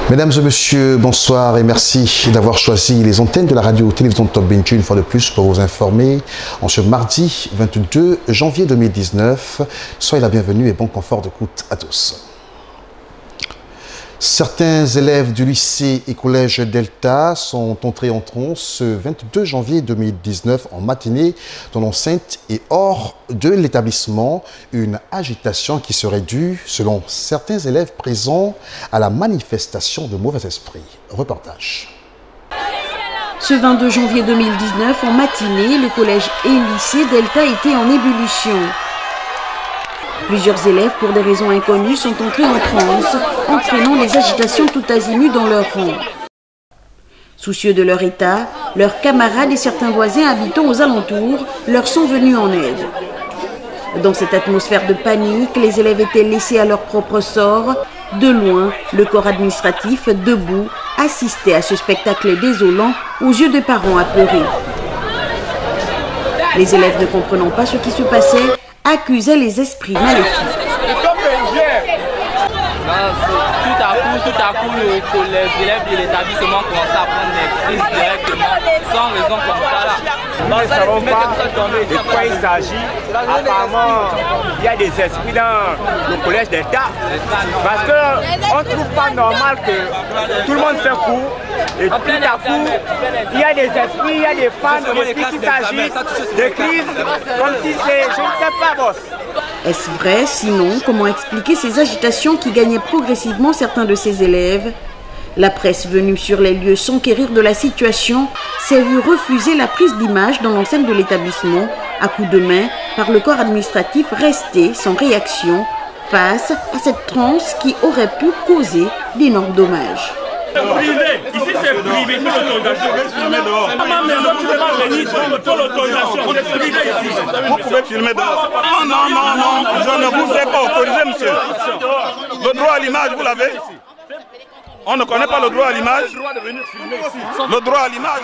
Mesdames et messieurs, bonsoir et merci d'avoir choisi les antennes de la radio-télévision Top Benji une fois de plus pour vous informer en ce mardi 22 janvier 2019. Soyez la bienvenue et bon confort d'écoute à tous. Certains élèves du lycée et collège Delta sont entrés en transe ce 22 janvier 2019 en matinée dans l'enceinte et hors de l'établissement. Une agitation qui serait due, selon certains élèves présents, à la manifestation de mauvais esprits. Reportage. Ce 22 janvier 2019, en matinée, le collège et lycée Delta étaient en ébullition. Plusieurs élèves, pour des raisons inconnues, sont entrés en transe, entraînant les agitations tout azimuts dans leur rang. Soucieux de leur état, leurs camarades et certains voisins habitant aux alentours leur sont venus en aide. Dans cette atmosphère de panique, les élèves étaient laissés à leur propre sort. De loin, le corps administratif, debout, assistait à ce spectacle désolant aux yeux des parents apeurés. Les élèves, ne comprenant pas ce qui se passait, accusaient les esprits maléfiques. Tout à coup, les élèves de l'établissement commencent à prendre des crises directement, sans raison comme ça là. Nous ne savons pas de quoi il s'agit. Apparemment, il y a des esprits dans le collège d'État. Parce qu'on ne trouve pas normal que tout le monde fait cours. Et tout à coup, il y a des esprits, il y a des fans, des esprits qui s'agissent, des crises, comme si c'est, je ne sais pas, boss. Est-ce vrai? Sinon, comment expliquer ces agitations qui gagnaient progressivement certains de ces élèves? La presse venue sur les lieux s'enquérir de la situation s'est vue refuser la prise d'image dans l'enceinte de l'établissement à coups de main par le corps administratif resté sans réaction face à cette transe qui aurait pu causer d'énormes dommages. Privé, ici c'est privé, il faut l'autorisation. À ma maison, tu ne peux pas venir, il faut l'autorisation. On est privé ici. Vous pouvez filmer dehors. Non, je ne vous ai pas autorisé, monsieur. Le droit à l'image, vous l'avez? On ne connaît pas le droit à l'image. Le droit à l'image.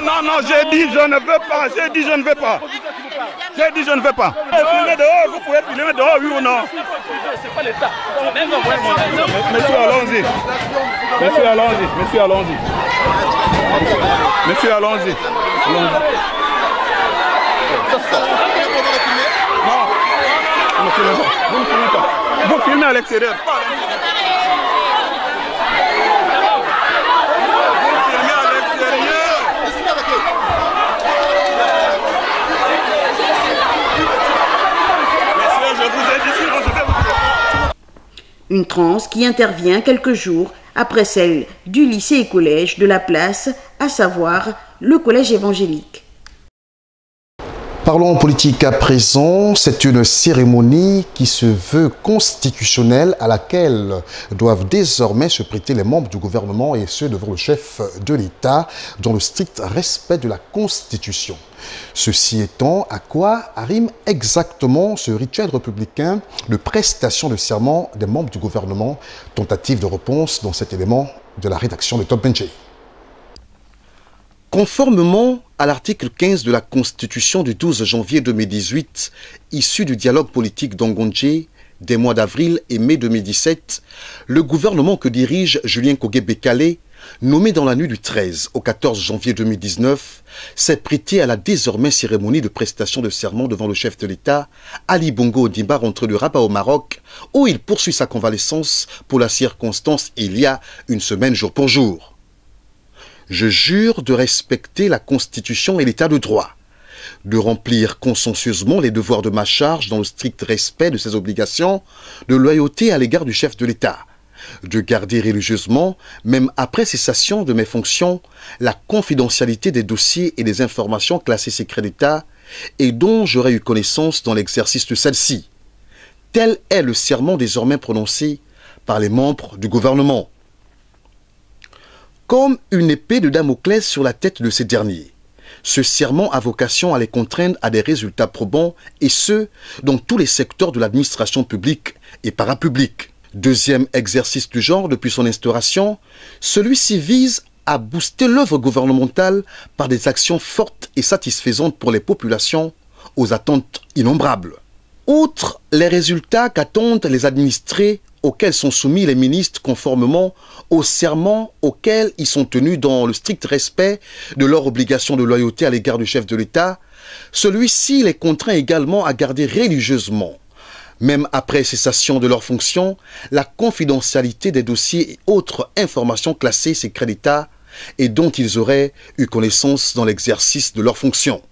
Non, j'ai dit je ne veux pas. J'ai dit je ne veux pas. J'ai dit je ne veux pas. Filmez dehors, vous pouvez filmer dehors, oui ou non? C'est pas l'État. Monsieur, allons-y. Monsieur, allons-y. Monsieur, allons-y. Monsieur, allons-y. Non, vous ne filmez pas. Vous ne filmez pas. Vous filmez à l'extérieur. Une transe qui intervient quelques jours après celle du lycée et collège de la place, à savoir le collège évangélique. Parlons politique à présent. C'est une cérémonie qui se veut constitutionnelle à laquelle doivent désormais se prêter les membres du gouvernement et ceux devant le chef de l'État dans le strict respect de la Constitution. Ceci étant, à quoi rime exactement ce rituel républicain de prestation de serment des membres du gouvernement? Tentative de réponse dans cet élément de la rédaction de Top Benji. Conformément à l'article 15 de la Constitution du 12 janvier 2018, issu du dialogue politique d'Ongonje des mois d'avril et mai 2017, le gouvernement que dirige Julien Kogué-Bekale, nommé dans la nuit du 13 au 14 janvier 2019, s'est prêté à la désormais cérémonie de prestation de serment devant le chef de l'État, Ali Bongo Ondimba, rentré de Rabat au Maroc, où il poursuit sa convalescence pour la circonstance il y a une semaine jour pour jour. Je jure de respecter la Constitution et l'État de droit, de remplir consciencieusement les devoirs de ma charge dans le strict respect de ses obligations de loyauté à l'égard du chef de l'État, de garder religieusement, même après cessation de mes fonctions, la confidentialité des dossiers et des informations classées secret d'État et dont j'aurais eu connaissance dans l'exercice de celle-ci. Tel est le serment désormais prononcé par les membres du gouvernement. Comme une épée de Damoclès sur la tête de ces derniers, ce serment a vocation à les contraindre à des résultats probants, et ce, dans tous les secteurs de l'administration publique et parapublique. Deuxième exercice du genre depuis son instauration, celui-ci vise à booster l'œuvre gouvernementale par des actions fortes et satisfaisantes pour les populations aux attentes innombrables. Outre les résultats qu'attendent les administrés auxquels sont soumis les ministres conformément au serment auquel ils sont tenus dans le strict respect de leur obligation de loyauté à l'égard du chef de l'État, celui-ci les contraint également à garder religieusement, même après cessation de leurs fonctions, la confidentialité des dossiers et autres informations classées secret d'État et dont ils auraient eu connaissance dans l'exercice de leurs fonctions.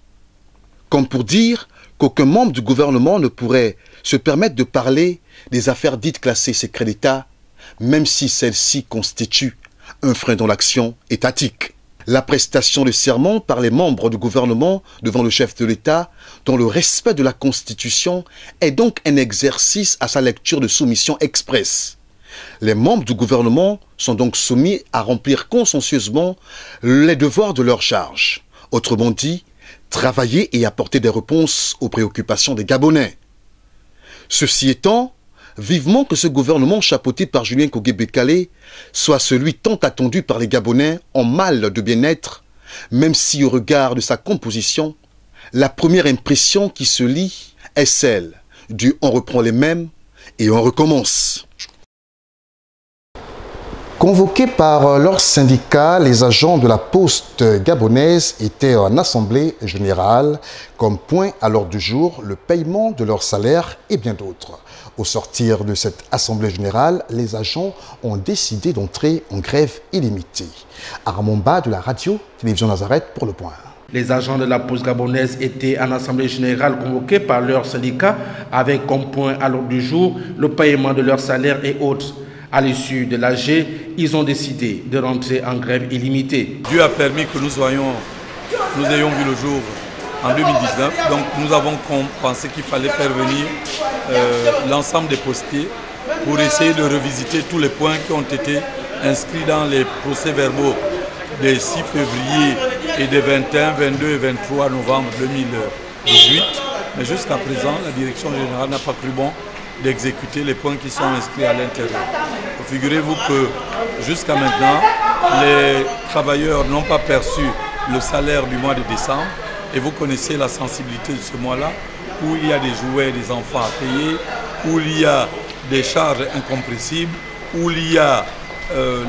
Comme pour dire qu'aucun membre du gouvernement ne pourrait se permettre de parler des affaires dites classées secret d'État, même si celles-ci constituent un frein dans l'action étatique. La prestation de serment par les membres du gouvernement devant le chef de l'État, dans le respect de la Constitution, est donc un exercice à sa lecture de soumission expresse. Les membres du gouvernement sont donc soumis à remplir consciencieusement les devoirs de leur charge. Autrement dit, travailler et apporter des réponses aux préoccupations des Gabonais. Ceci étant, vivement que ce gouvernement chapeauté par Julien Kogué-Bekale soit celui tant attendu par les Gabonais en mal de bien-être, même si au regard de sa composition, la première impression qui se lit est celle du « on reprend les mêmes et on recommence ». Convoqués par leur syndicat, les agents de la poste gabonaise étaient en assemblée générale comme point à l'ordre du jour le paiement de leur salaire et bien d'autres. Au sortir de cette assemblée générale, les agents ont décidé d'entrer en grève illimitée. Armomba de la radio-télévision Nazareth pour le point. Les agents de la poste gabonaise étaient en assemblée générale convoqués par leur syndicat avec comme point à l'ordre du jour le paiement de leur salaire et autres. À l'issue de l'AG, ils ont décidé de rentrer en grève illimitée. Dieu a permis que nous ayons vu le jour en 2019. Donc nous avons pensé qu'il fallait faire venir l'ensemble des postiers pour essayer de revisiter tous les points qui ont été inscrits dans les procès-verbaux des 6 février et des 21, 22 et 23 novembre 2018. Mais jusqu'à présent, la direction générale n'a pas cru bon d'exécuter les points qui sont inscrits à l'intérieur. Figurez-vous que jusqu'à maintenant, les travailleurs n'ont pas perçu le salaire du mois de décembre et vous connaissez la sensibilité de ce mois-là où il y a des jouets des enfants à payer, où il y a des charges incompressibles, où il y a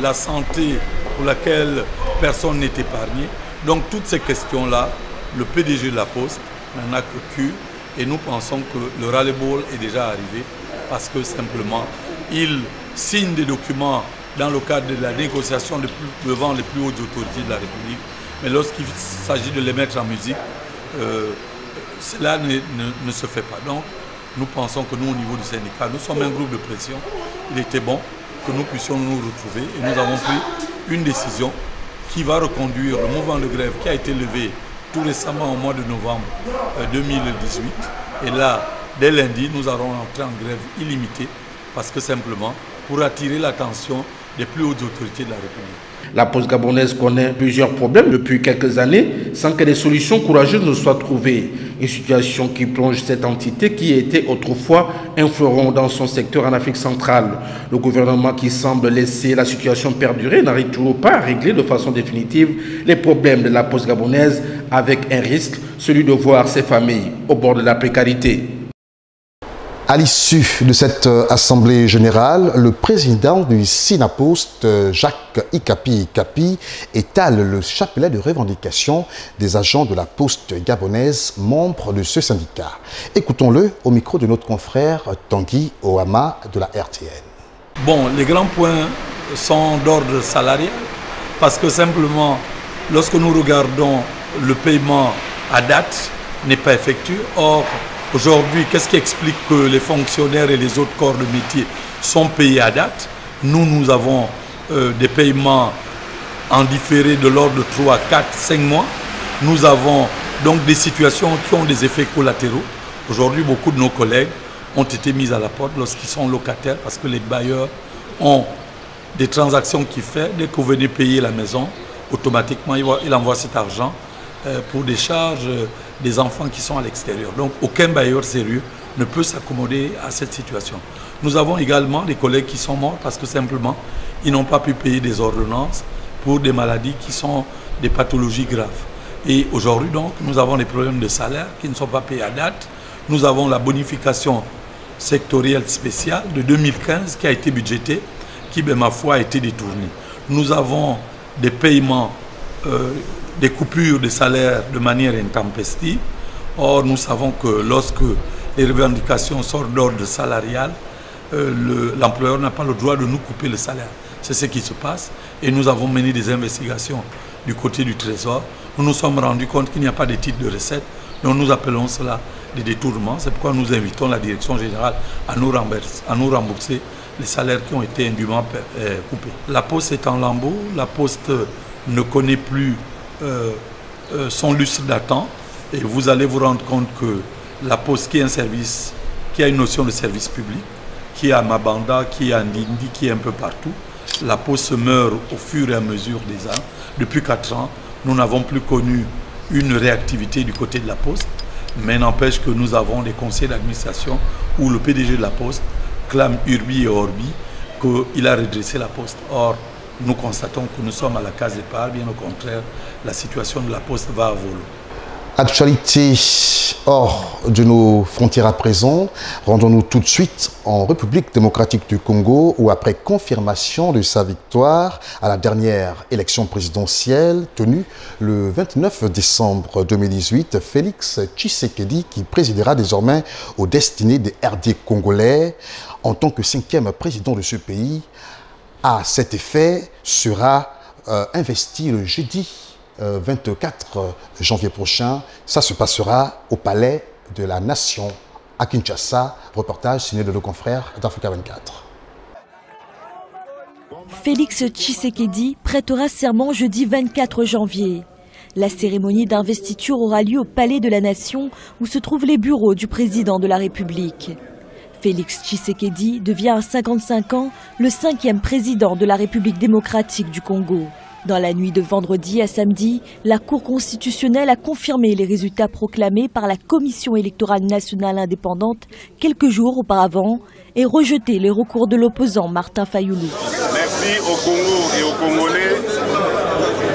la santé pour laquelle personne n'est épargné. Donc toutes ces questions-là, le PDG de la Poste n'en a que cul et nous pensons que le ras-le-bol est déjà arrivé parce que simplement, il signe des documents dans le cadre de la négociation devant les plus hautes autorités de la République. Mais lorsqu'il s'agit de les mettre en musique, cela ne se fait pas. Donc, nous pensons que nous, au niveau du syndicat, nous sommes un groupe de pression. Il était bon que nous puissions nous retrouver et nous avons pris une décision qui va reconduire le mouvement de grève qui a été levé tout récemment au mois de novembre 2018. Et là, dès lundi, nous allons entrer en grève illimitée parce que simplement, pour attirer l'attention des plus hautes autorités de la République. La poste gabonaise connaît plusieurs problèmes depuis quelques années sans que des solutions courageuses ne soient trouvées. Une situation qui plonge cette entité qui était autrefois un fleuron dans son secteur en Afrique centrale. Le gouvernement qui semble laisser la situation perdurer n'arrive toujours pas à régler de façon définitive les problèmes de la poste gabonaise avec un risque, celui de voir ses familles au bord de la précarité. À l'issue de cette assemblée générale, le président du Sinapost, Jacques Ikapi, étale le chapelet de revendication des agents de la poste gabonaise, membres de ce syndicat. Écoutons-le au micro de notre confrère Tanguy Ohama de la RTN. Bon, les grands points sont d'ordre salarial parce que simplement, lorsque nous regardons le paiement à date, n'est pas effectué. Or, aujourd'hui, qu'est-ce qui explique que les fonctionnaires et les autres corps de métier sont payés à date? Nous avons des paiements en différé de l'ordre de 3, 4, 5 mois. Nous avons donc des situations qui ont des effets collatéraux. Aujourd'hui, beaucoup de nos collègues ont été mis à la porte lorsqu'ils sont locataires parce que les bailleurs ont des transactions qui font. Dès que vous venez payer la maison, automatiquement, il envoie cet argent pour des charges des enfants qui sont à l'extérieur. Donc aucun bailleur sérieux ne peut s'accommoder à cette situation. Nous avons également des collègues qui sont morts parce que simplement ils n'ont pas pu payer des ordonnances pour des maladies qui sont des pathologies graves. Et aujourd'hui donc nous avons des problèmes de salaire qui ne sont pas payés à date. Nous avons la bonification sectoriel spécial de 2015 qui a été budgété, qui, ma foi, a été détourné. Nous avons des paiements, des coupures de salaire de manière intempestive. Or, nous savons que lorsque les revendications sortent d'ordre salarial, l'employeur n'a pas le droit de nous couper le salaire. C'est ce qui se passe. Et nous avons mené des investigations du côté du Trésor. Nous nous sommes rendus compte qu'il n'y a pas de titre de recette. Donc nous appelons cela des détournements. C'est pourquoi nous invitons la direction générale à nous rembourser les salaires qui ont été indûment coupés. La Poste est en lambeaux. La Poste ne connaît plus son lustre datant. Et vous allez vous rendre compte que la Poste, qui est un service, qui a une notion de service public, qui est à Mabanda, qui est à Ndindi, qui est un peu partout, la Poste se meurt au fur et à mesure des ans. Depuis 4 ans, nous n'avons plus connu une réactivité du côté de la Poste, mais n'empêche que nous avons des conseils d'administration où le PDG de la Poste clame urbi et orbi qu'il a redressé la Poste. Or, nous constatons que nous sommes à la case départ, bien au contraire, la situation de la Poste va à volo. Actualité hors de nos frontières à présent, rendons-nous tout de suite en République démocratique du Congo où après confirmation de sa victoire à la dernière élection présidentielle tenue le 29 décembre 2018, Félix Tshisekedi, qui présidera désormais aux destinées des RD congolais en tant que 5e président de ce pays, à cet effet sera investi le jeudi 24 janvier prochain. Ça se passera au Palais de la Nation à Kinshasa. Reportage signé de nos confrères d'Africa 24. Félix Tshisekedi prêtera serment jeudi 24 janvier. La cérémonie d'investiture aura lieu au Palais de la Nation où se trouvent les bureaux du président de la République. Félix Tshisekedi devient à 55 ans le 5e président de la République démocratique du Congo. Dans la nuit de vendredi à samedi, la Cour constitutionnelle a confirmé les résultats proclamés par la Commission électorale nationale indépendante quelques jours auparavant et rejeté les recours de l'opposant Martin Fayoulou. Merci au Congo et aux Congolais.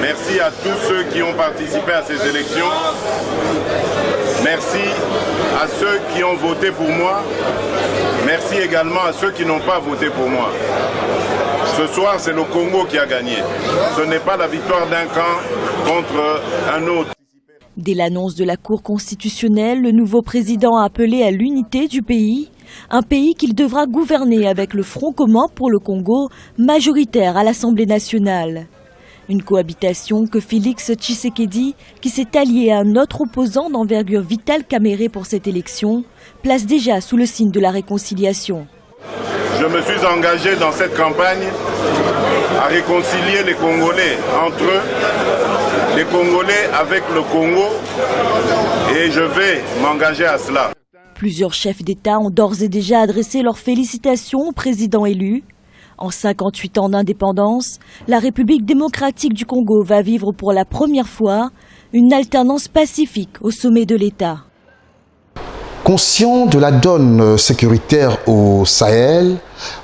Merci à tous ceux qui ont participé à ces élections. Merci à ceux qui ont voté pour moi. Merci également à ceux qui n'ont pas voté pour moi. Ce soir, c'est le Congo qui a gagné. Ce n'est pas la victoire d'un camp contre un autre. Dès l'annonce de la Cour constitutionnelle, le nouveau président a appelé à l'unité du pays, un pays qu'il devra gouverner avec le Front commun pour le Congo, majoritaire à l'Assemblée nationale. Une cohabitation que Félix Tshisekedi, qui s'est allié à un autre opposant d'envergure Vital Kamerhe pour cette élection, place déjà sous le signe de la réconciliation. Je me suis engagé dans cette campagne à réconcilier les Congolais entre eux, les Congolais avec le Congo, et je vais m'engager à cela. Plusieurs chefs d'État ont d'ores et déjà adressé leurs félicitations au président élu. En 58 ans d'indépendance, la République démocratique du Congo va vivre pour la première fois une alternance pacifique au sommet de l'État. Conscient de la donne sécuritaire au Sahel,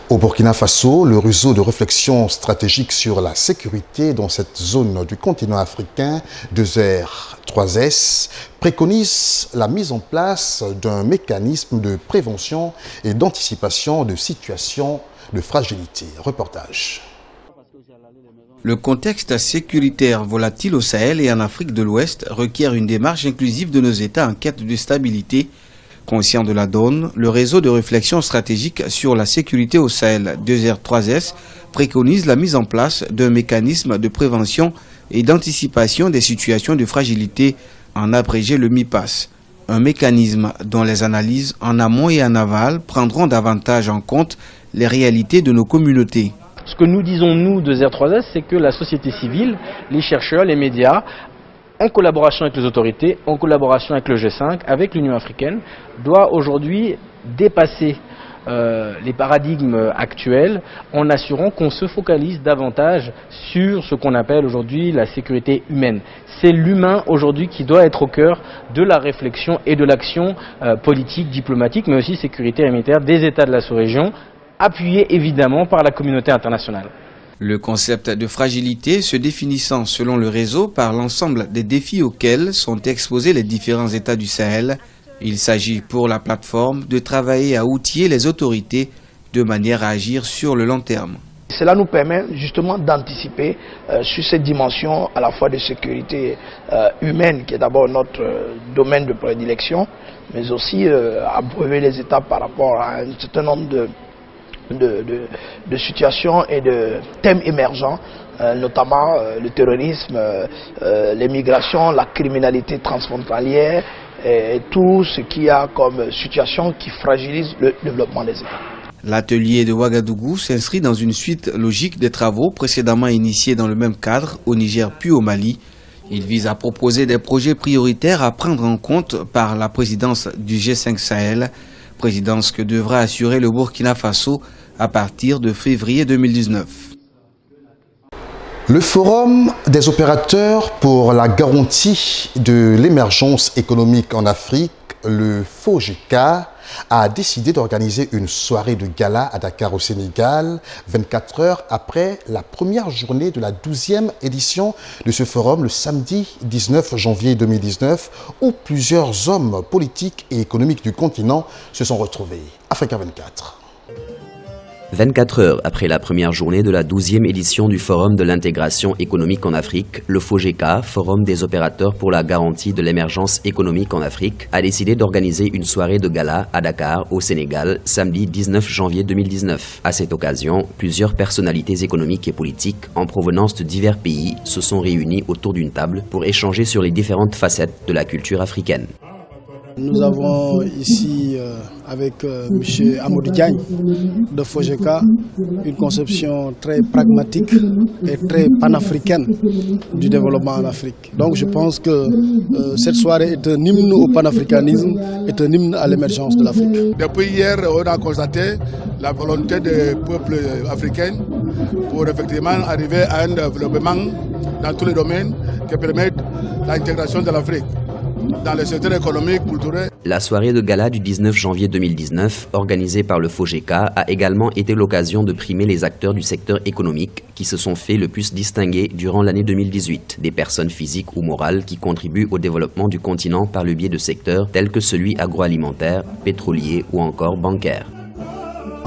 au Burkina Faso, le réseau de réflexion stratégique sur la sécurité dans cette zone du continent africain, 2R3S, préconise la mise en place d'un mécanisme de prévention et d'anticipation de situations de fragilité. Reportage. Le contexte sécuritaire volatile au Sahel et en Afrique de l'Ouest requiert une démarche inclusive de nos États en quête de stabilité. Conscient de la donne, le réseau de réflexion stratégique sur la sécurité au Sahel 2R3S préconise la mise en place d'un mécanisme de prévention et d'anticipation des situations de fragilité, en abrégé le MIPAS. Un mécanisme dont les analyses en amont et en aval prendront davantage en compte les réalités de nos communautés. Ce que nous disons, nous, 2R3S, c'est que la société civile, les chercheurs, les médias, en collaboration avec les autorités, en collaboration avec le G5, avec l'Union africaine, doit aujourd'hui dépasser les paradigmes actuels en assurant qu'on se focalise davantage sur ce qu'on appelle aujourd'hui la sécurité humaine. C'est l'humain aujourd'hui qui doit être au cœur de la réflexion et de l'action politique, diplomatique, mais aussi sécuritaire et militaire des États de la sous-région, appuyés évidemment par la communauté internationale. Le concept de fragilité se définissant selon le réseau par l'ensemble des défis auxquels sont exposés les différents États du Sahel Il s'agit pour la plateforme de travailler à outiller les autorités de manière à agir sur le long terme. Cela nous permet justement d'anticiper sur cette dimension à la fois de sécurité humaine, qui est d'abord notre domaine de prédilection, mais aussi abreuver les États par rapport à un certain nombre de situations et de thèmes émergents, notamment le terrorisme, les migrations, la criminalité transfrontalière et tout ce qu'il y a comme situation qui fragilise le développement des États. L'atelier de Ouagadougou s'inscrit dans une suite logique des travaux précédemment initiés dans le même cadre au Niger puis au Mali. Il vise à proposer des projets prioritaires à prendre en compte par la présidence du G5 Sahel, présidence que devra assurer le Burkina Faso à partir de février 2019. Le Forum des opérateurs pour la garantie de l'émergence économique en Afrique, le FOGECA, a décidé d'organiser une soirée de gala à Dakar au Sénégal, 24 heures après la première journée de la 12e édition de ce forum, le samedi 19 janvier 2019, où plusieurs hommes politiques et économiques du continent se sont retrouvés. Africa 24. 24 heures après la première journée de la 12e édition du Forum de l'intégration économique en Afrique, le FOGECA, Forum des opérateurs pour la garantie de l'émergence économique en Afrique, a décidé d'organiser une soirée de gala à Dakar, au Sénégal, samedi 19 janvier 2019. À cette occasion, plusieurs personnalités économiques et politiques en provenance de divers pays se sont réunies autour d'une table pour échanger sur les différentes facettes de la culture africaine. Nous avons ici, avec M. Amadou Diagne de FOGECA, une conception très pragmatique et très panafricaine du développement en Afrique. Donc je pense que cette soirée est un hymne au panafricanisme, est un hymne à l'émergence de l'Afrique. Depuis hier, on a constaté la volonté des peuples africains pour effectivement arriver à un développement dans tous les domaines qui permettent l'intégration de l'Afrique dans le secteur économique, culturel. La soirée de gala du 19 janvier 2019, organisée par le FOGECA, a également été l'occasion de primer les acteurs du secteur économique qui se sont fait le plus distinguer durant l'année 2018. Des personnes physiques ou morales qui contribuent au développement du continent par le biais de secteurs tels que celui agroalimentaire, pétrolier ou encore bancaire.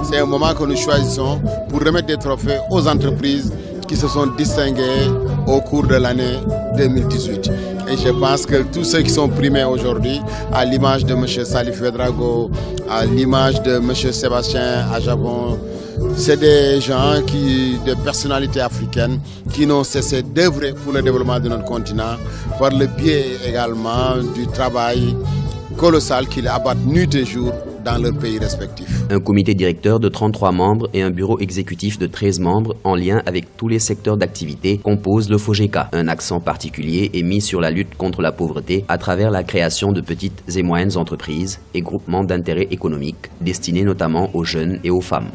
C'est un moment que nous choisissons pour remettre des trophées aux entreprises qui se sont distinguées au cours de l'année 2018. Et je pense que tous ceux qui sont primés aujourd'hui, à l'image de M. Salif Ouedraogo, à l'image de M. Sébastien Ajabon, c'est des gens, des personnalités africaines qui n'ont cessé d'œuvrer pour le développement de notre continent, par le biais également du travail colossal qu'ils abattent nuit et jour dans leurs pays respectifs. Un comité directeur de 33 membres et un bureau exécutif de 13 membres en lien avec tous les secteurs d'activité composent le FOGECA. Un accent particulier est mis sur la lutte contre la pauvreté à travers la création de petites et moyennes entreprises et groupements d'intérêt économique destinés notamment aux jeunes et aux femmes.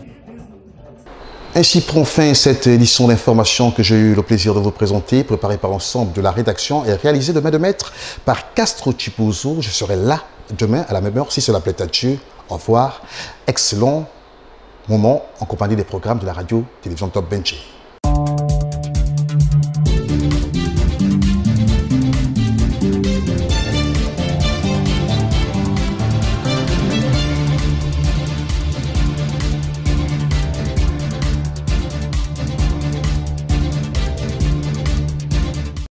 Ainsi prend fin cette édition d'information que j'ai eu le plaisir de vous présenter, préparée par l'ensemble de la rédaction et réalisée de main de maître par Castro Chipozo. Je serai là demain à la même heure si cela plaît à Dieu. Au revoir. Excellent moment en compagnie des programmes de la radio-télévision Top Benji.